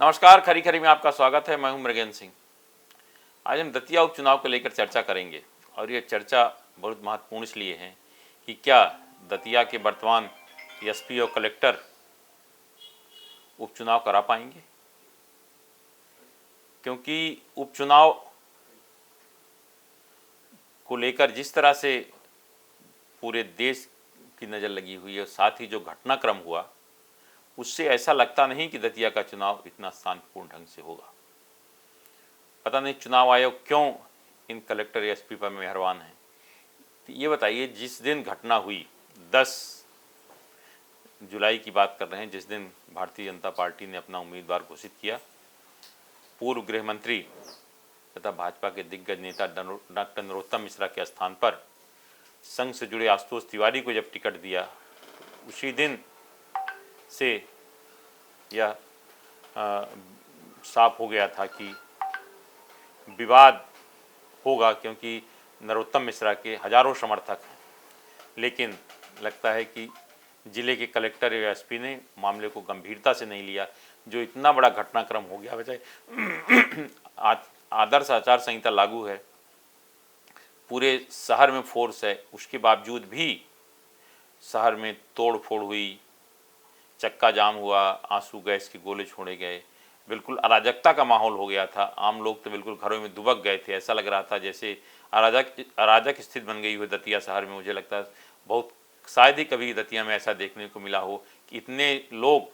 नमस्कार, खरी खरी में आपका स्वागत है। मैं हूं मृगेंद्र सिंह। आज हम दतिया उपचुनाव को लेकर चर्चा करेंगे और ये चर्चा बहुत महत्वपूर्ण इसलिए है कि क्या दतिया के वर्तमान एसपी और कलेक्टर उपचुनाव करा पाएंगे, क्योंकि उपचुनाव को लेकर जिस तरह से पूरे देश की नज़र लगी हुई है और साथ ही जो घटनाक्रम हुआ उससे ऐसा लगता नहीं कि दतिया का चुनाव इतना शांतिपूर्ण ढंग से होगा। पता नहीं चुनाव आयोग क्यों इन कलेक्टर एसपी पर मेहरबान है। तो ये बताइए, जिस दिन घटना हुई 10 जुलाई की बात कर रहे हैं, जिस दिन भारतीय जनता पार्टी ने अपना उम्मीदवार घोषित किया, पूर्व गृह मंत्री तथा भाजपा के दिग्गज नेता डॉक्टर नरोत्तम मिश्रा के स्थान पर संघ से जुड़े आशुतोष तिवारी को जब टिकट दिया, उसी दिन से यह साफ हो गया था कि विवाद होगा, क्योंकि नरोत्तम मिश्रा के हजारों समर्थक हैं। लेकिन लगता है कि जिले के कलेक्टर या एसपी ने मामले को गंभीरता से नहीं लिया। जो इतना बड़ा घटनाक्रम हो गया, वजह आदर्श आचार संहिता लागू है, पूरे शहर में फोर्स है, उसके बावजूद भी शहर में तोड़ फोड़ हुई, चक्का जाम हुआ, आंसू गैस के गोले छोड़े गए, बिल्कुल अराजकता का माहौल हो गया था। आम लोग तो बिल्कुल घरों में दुबक गए थे। ऐसा लग रहा था जैसे अराजक स्थिति बन गई हो दतिया शहर में। मुझे लगता है बहुत शायद ही कभी दतिया में ऐसा देखने को मिला हो कि इतने लोग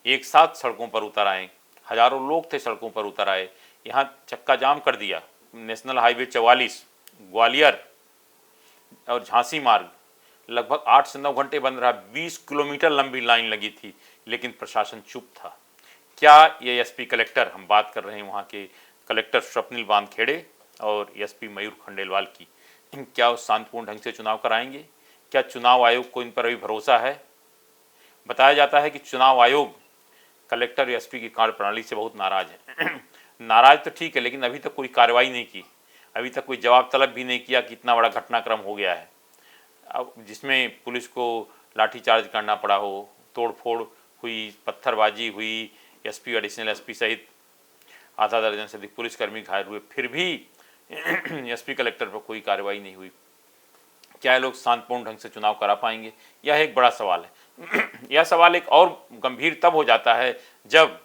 एक साथ सड़कों पर उतर आए। हजारों लोग थे सड़कों पर उतर आए। यहाँ चक्का जाम कर दिया। नेशनल हाईवे 44 ग्वालियर और झांसी मार्ग लगभग 8 से 9 घंटे बंद रहा। 20 किलोमीटर लंबी लाइन लगी थी, लेकिन प्रशासन चुप था। क्या ये एसपी कलेक्टर, हम बात कर रहे हैं वहाँ के कलेक्टर स्वप्निल बांधखेड़े और एसपी मयूर खंडेलवाल की, क्या वो शांतिपूर्ण ढंग से चुनाव कराएंगे? क्या चुनाव आयोग को इन पर अभी भरोसा है? बताया जाता है कि चुनाव आयोग कलेक्टर और एसपी की कार्यप्रणाली से बहुत नाराज है। नाराज तो ठीक है, लेकिन अभी तक कोई कार्रवाई नहीं की, अभी तक कोई जवाब तलब भी नहीं किया कि इतना बड़ा घटनाक्रम हो गया है, अब जिसमें पुलिस को लाठीचार्ज करना पड़ा हो, तोड़फोड़ हुई, पत्थरबाजी हुई, एसपी एडिशनल एसपी सहित आधा दर्जन से अधिक पुलिसकर्मी घायल हुए, फिर भी एसपी कलेक्टर पर कोई कार्रवाई नहीं हुई। क्या ये लोग शांतिपूर्ण ढंग से चुनाव करा पाएंगे? यह एक बड़ा सवाल है। यह सवाल एक और गंभीर तब हो जाता है जब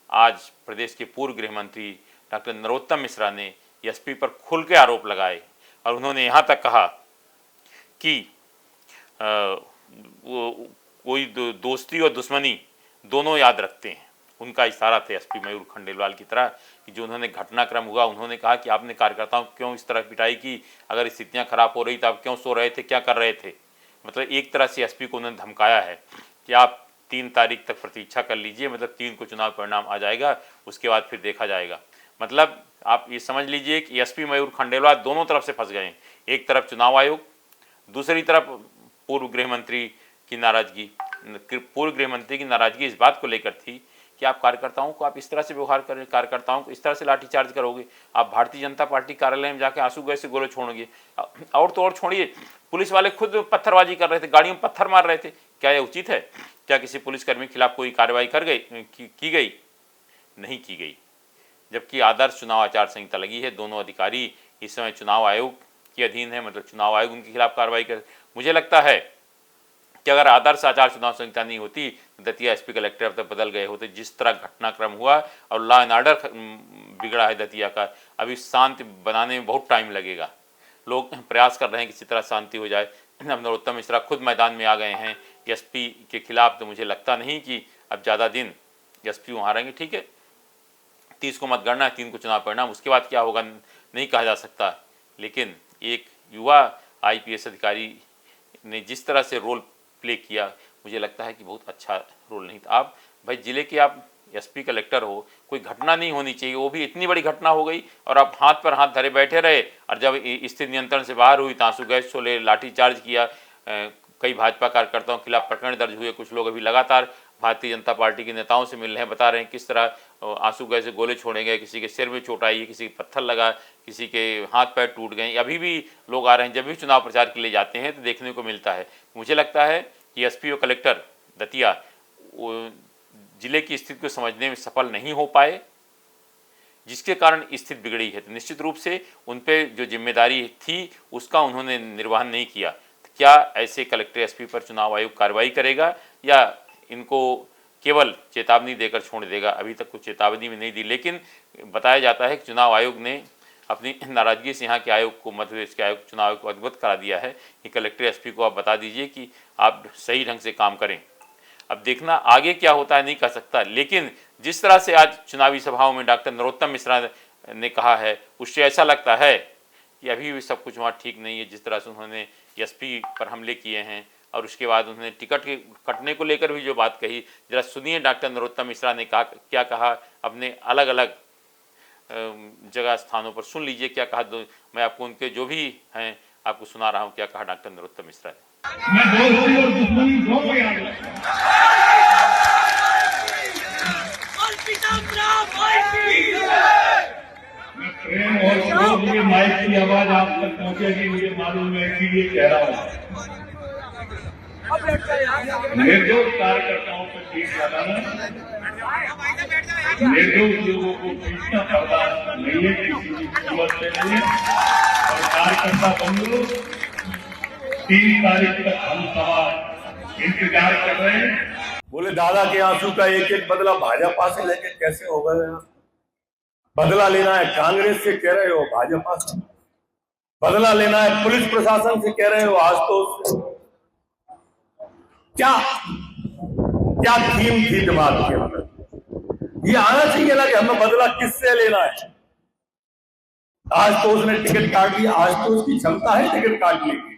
आज प्रदेश के पूर्व गृह मंत्री डॉक्टर नरोत्तम मिश्रा ने एसपी पर खुल के आरोप लगाए और उन्होंने यहाँ तक कहा कि वो कोई दोस्ती और दुश्मनी दोनों याद रखते हैं। उनका इशारा थे एसपी मयूर खंडेलवाल की तरह कि जो उन्होंने घटनाक्रम हुआ, उन्होंने कहा कि आपने कार्यकर्ताओं को क्यों इस तरह पिटाई की, अगर स्थितियां खराब हो रही तो आप क्यों सो रहे थे, क्या कर रहे थे। मतलब एक तरह से एसपी को उन्होंने धमकाया है कि आप 3 तारीख तक प्रतीक्षा कर लीजिए, मतलब 3 को चुनाव परिणाम आ जाएगा, उसके बाद फिर देखा जाएगा। मतलब आप ये समझ लीजिए कि एसपी मयूर खंडेलवाल दोनों तरफ से फंस गए हैं। एक तरफ चुनाव आयोग, दूसरी तरफ पूर्व गृह मंत्री की नाराजगी। पूर्व गृह मंत्री की नाराजगी इस बात को लेकर थी कि आप कार्यकर्ताओं को आप इस तरह से व्यवहार करें, कार्यकर्ताओं को इस तरह से लाठीचार्ज करोगे, आप भारतीय जनता पार्टी कार्यालय में जाकर आंसू गैस से गोले छोड़ोगे। और तो और छोड़िए, पुलिस वाले खुद पत्थरबाजी कर रहे थे, गाड़ियों में पत्थर मार रहे थे। क्या यह उचित है? क्या किसी पुलिसकर्मी के खिलाफ कोई कार्रवाई की गई? नहीं की गई। जबकि आदर्श चुनाव आचार संहिता लगी है, दोनों अधिकारी इस समय चुनाव आयोग के अधीन है, मतलब चुनाव आयोग उनके खिलाफ कार्रवाई कर। मुझे लगता है कि अगर आदर्श आचार चुनाव संहिता नहीं होती तो दतिया एसपी कलेक्टर अब तक बदल गए होते। जिस तरह घटनाक्रम हुआ और लॉ एंड ऑर्डर बिगड़ा है दतिया का, अभी शांति बनाने में बहुत टाइम लगेगा। लोग प्रयास कर रहे हैं कि किसी तरह शांति हो जाए। अब नरोत्तम मिश्रा खुद मैदान में आ गए हैं एसपी के खिलाफ, तो मुझे लगता नहीं कि अब ज़्यादा दिन एसपी वहाँ रहेंगे। ठीक है, 30 को मतगणना है, 3 को चुनाव परिणाम, उसके बाद क्या होगा नहीं कहा जा सकता। लेकिन एक युवा आईपीएस अधिकारी ने जिस तरह से रोल प्ले किया, मुझे लगता है कि बहुत अच्छा रोल नहीं था। आप भाई जिले के आप एसपी कलेक्टर हो, कोई घटना नहीं होनी चाहिए, वो भी इतनी बड़ी घटना हो गई और आप हाथ पर हाथ धरे बैठे रहे। और जब स्थिति नियंत्रण से बाहर हुई तो आंसू गैस छोड़े, लाठीचार्ज किया। कई भाजपा कार्यकर्ताओं के खिलाफ प्रकरण दर्ज हुए। कुछ लोग अभी लगातार भारतीय जनता पार्टी के नेताओं से मिल रहे हैं, बता रहे हैं किस तरह आंसू गैस से गोले छोड़े गए, किसी के सिर में चोट आई है, किसी के पत्थर लगा, किसी के हाथ पैर टूट गए। अभी भी लोग आ रहे हैं। जब भी चुनाव प्रचार के लिए जाते हैं तो देखने को मिलता है। मुझे लगता है कि एसपी और कलेक्टर दतिया जिले की स्थिति को समझने में सफल नहीं हो पाए, जिसके कारण स्थिति बिगड़ी है। तो निश्चित रूप से उन पे जो जिम्मेदारी थी उसका उन्होंने निर्वहन नहीं किया। तो क्या ऐसे कलेक्टर एसपी पर चुनाव आयोग कार्रवाई करेगा या इनको केवल चेतावनी देकर छोड़ देगा? अभी तक कुछ चेतावनी भी नहीं दी, लेकिन बताया जाता है कि चुनाव आयोग ने अपनी नाराजगी से यहाँ के आयोग को, मध्य प्रदेश के आयोग चुनाव आयोग को अवगत करा दिया है कि कलेक्टर एसपी को आप बता दीजिए कि आप सही ढंग से काम करें। अब देखना आगे क्या होता है, नहीं कह सकता, लेकिन जिस तरह से आज चुनावी सभाओं में डॉक्टर नरोत्तम मिश्रा ने कहा है, उससे ऐसा लगता है कि अभी भी सब कुछ वहाँ ठीक नहीं है। जिस तरह से उन्होंने एसपी पर हमले किए हैं और उसके बाद उन्होंने टिकट के कटने को लेकर भी जो बात कही, जरा सुनिए डॉक्टर नरोत्तम मिश्रा ने कहा, क्या कहा अपने अलग अलग जगह स्थानों पर। सुन लीजिए क्या कहा। मैं आपको उनके जो भी हैं आपको सुना रहा हूँ क्या कहा डॉक्टर नरोत्तम मिश्रा ने। मैं दोस्ती और दुश्मनी दोनों याद मैं प्रेम और क्रोध के माइक की आवाज आप तक पहुंचेगी, मुझे मालूम है, इसीलिए कह रहा हूं। निर्दोष कार्यकर्ताओं पर तीर लगाना, निर्दोष लोगों को पीछना बर्दाश्त नहीं है, किसी की कीमत से नहीं है। और कार्यकर्ता बंधु 3 तारीख तक हम समाज इंतजार कर रहे हैं। बोले दादा के आंसू का एक एक बदला भाजपा से लेके कैसे होगा? बदला लेना है कांग्रेस से कह रहे हो, भाजपा से बदला लेना है, पुलिस प्रशासन से कह रहे हो, आज तो क्या क्या थीम थी दिमाग के अंदर? ये आना चाहिए ना कि हमें बदला किससे लेना है। आज तो उसने टिकट काट लिया, आज तो उसकी क्षमता है टिकट काटने की।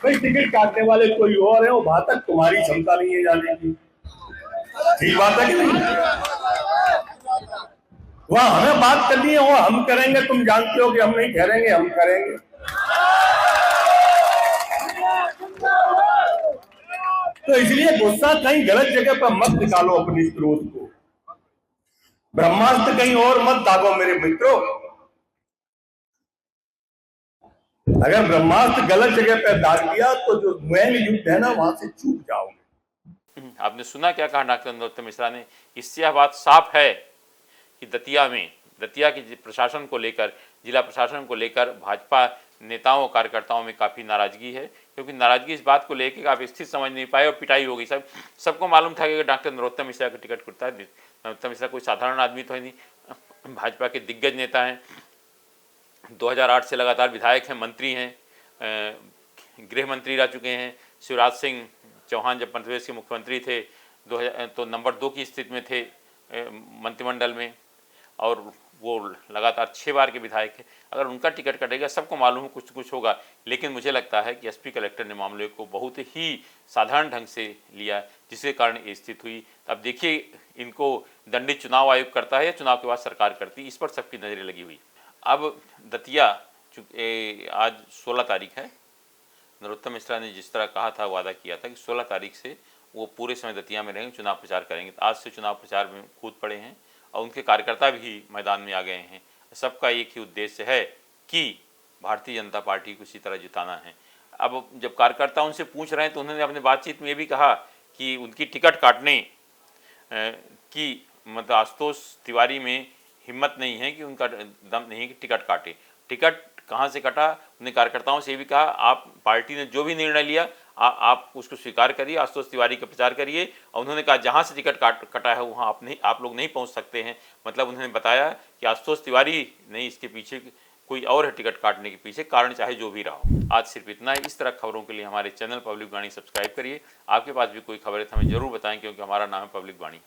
भाई टिकट काटने वाले कोई और है, वहां तक तुम्हारी क्षमता नहीं है जाने की। ठीक बात है कि नहीं? वहां हमें बात करनी है, वो हम करेंगे, तुम जानते हो कि हम नहीं ठहरेंगे, हम करेंगे। तो इसलिए गुस्सा कहीं गलत जगह पर मत निकालो अपनी क्रोध को, ब्रह्मास्त्र कहीं और मत दागो मेरे मित्रों। अगर ब्रह्मास्त्र गलत जगह पर दाग दिया तो जो मैन युद्ध है ना, वहां से चूक जाओगे। आपने सुना क्या कहा डॉक्टर नरोत्तम मिश्रा ने? इससे यह बात साफ है कि दतिया के प्रशासन को लेकर, जिला प्रशासन को लेकर भाजपा नेताओं और कार्यकर्ताओं में काफ़ी नाराजगी है, क्योंकि नाराजगी इस बात को लेकर आप स्थिति समझ नहीं पाए और पिटाई हो गई। सबको मालूम था कि डॉक्टर नरोत्तम मिश्रा का टिकट खुलता है। नरोत्तम मिश्रा कोई साधारण आदमी तो है नहीं, भाजपा के दिग्गज नेता हैं, 2008 से लगातार विधायक हैं, मंत्री हैं, गृह मंत्री रह चुके हैं। शिवराज सिंह चौहान जब मध्य प्रदेश के मुख्यमंत्री थे 2000 तो नंबर 2 की स्थिति में थे मंत्रिमंडल में, और वो लगातार 6 बार के विधायक है। अगर उनका टिकट कटेगा, सबको मालूम है कुछ कुछ होगा, लेकिन मुझे लगता है कि एसपी कलेक्टर ने मामले को बहुत ही साधारण ढंग से लिया, जिसके कारण ये स्थिति हुई। अब देखिए इनको दंडित चुनाव आयोग करता है या चुनाव के बाद सरकार करती है, इस पर सबकी नजरें लगी हुई। अब दतिया आज 16 तारीख है। नरोत्तम मिश्रा ने जिस तरह कहा था, वादा किया था कि 16 तारीख से वो पूरे समय दतिया में रहेंगे, चुनाव प्रचार करेंगे। आज से चुनाव प्रचार में कूद पड़े हैं और उनके कार्यकर्ता भी मैदान में आ गए हैं। सबका एक ही उद्देश्य है कि भारतीय जनता पार्टी को इसी तरह जिताना है। अब जब कार्यकर्ता उनसे पूछ रहे हैं तो उन्होंने अपने बातचीत में ये भी कहा कि उनकी टिकट काटने की मतलब आशुतोष तिवारी में हिम्मत नहीं है, कि उनका दम नहीं है कि टिकट काटे। टिकट कहाँ से कटा, उन्हें कार्यकर्ताओं से भी कहा आप पार्टी ने जो भी निर्णय लिया आप उसको स्वीकार करिए, आशुतोष तिवारी का प्रचार करिए। और उन्होंने कहा जहाँ से टिकट कटा है वहाँ आप लोग नहीं पहुँच सकते हैं। मतलब उन्होंने बताया कि आशुतोष तिवारी नहीं, इसके पीछे कोई और है टिकट काटने के पीछे, कारण चाहे जो भी रहा हो। आज सिर्फ इतना है। इस तरह खबरों के लिए हमारे चैनल पब्लिक वाणी सब्सक्राइब करिए। आपके पास भी कोई खबर है तो हमें जरूर बताएं, क्योंकि हमारा नाम है पब्लिक वाणी।